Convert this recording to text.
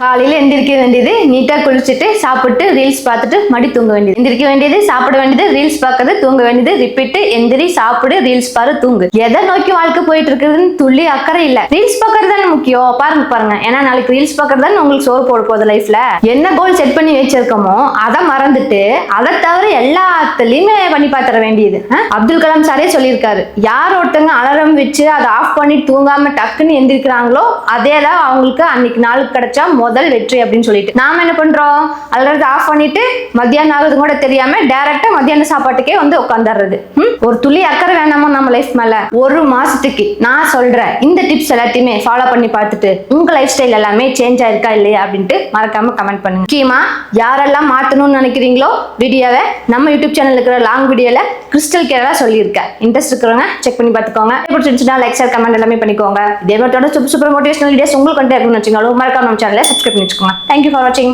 காலையில எந்திரிக்க வேண்டியது, நீட்டா குளிச்சுட்டு சாப்பிட்டு ரீல்ஸ் பார்த்துட்டு மடி தூங்க வேண்டியது. எந்திரிக்க வேண்டியது, சாப்பிட வேண்டியது, ரீல்ஸ் பார்க்கறது, தூங்க வேண்டியது, ரிப்பீட். எந்திரி, சாப்பிடு, ரீல்ஸ் பாரு, தூங்கு. எதை நோக்கி வாழ்க்கை போயிட்டு இருக்குதுன்னு துள்ளி அக்கறை இல்ல. ரீல்ஸ் பார்க்கறது தானே முக்கியம். பாருங்க ஏன்னா நாளைக்கு ரீல்ஸ் பார்க்கறது தானே உங்களுக்கு சோறு போட போகுது லைஃப்ல. என்ன கோல் செட் பண்ணி வச்சிருக்கோமோ அதை மறந்துட்டு அதை தவிர எல்லாத்துலயுமே பண்ணி பார்த்துட வேண்டியது. அப்துல் கலாம் சாரே சொல்லியிருக்காரு, யார் ஒருத்தங்க அலாரம் வச்சு அதை ஆஃப் பண்ணி தூங்காம டக்குன்னு எந்திரிக்கிறாங்களோ அதேதான் அவங்களுக்கு அன்னைக்கு நாளுக்கு கிடைச்சா முதல் வெற்றி அப்படின்னு சொல்லிட்டு நாம என்ன பண்றோம், அலாரத்தை ஆஃப் பண்ணிட்டு மத்தியானம் ஆகுது கூட தெரியாம டைரக்டா மத்தியான சாப்பாட்டுக்கே வந்து உட்காந்துடுறது. ஒரு துளி அக்கறை வேணாமோ நம்ம லைஃப் மேல. ஒரு மாசத்துக்கு நான் சொல்றேன் இந்த டிப்ஸ் எல்லாத்தையுமே ஃபாலோ பண்ணி பார்த்துட்டு உங்க லைஃப் ஸ்டைல் எல்லாமே சேஞ்ச் ஆயிருக்கா இல்லையா அப்படின்ட்டு மறக்காம கமெண்ட் பண்ணுங்க. முக்கியமா யாரெல்லாம் மாத்தணும்னு நினைக்கிறீங்களோ வீடியோவை நம்ம யூடியூப் சேனல் இருக்கிற லாங் வீடியோல கிறிஸ்டல் கிளியரா சொல்லியிருக்கேன். இன்ட்ரெஸ்ட் இருக்கிறவங்க செக் பண்ணி பார்த்துக்கோங்க. பிடிச்சிருந்துச்சுன்னா லைக் ஷேர் கமெண்ட் எல்லாமே பண்ணிக்கோங்க. இதே மாதிரி சூப்பர் மோட்டிவேஷனல் வீடியோஸ் உங்களுக்கு கொண்டு இருக்குன்னு வச்சுக்கோங்க. மறக்காம நம்ம சேனலை சப்ஸ்கிரைப் பண்ணி வச்சுக்கோங்க. Thank you for watching.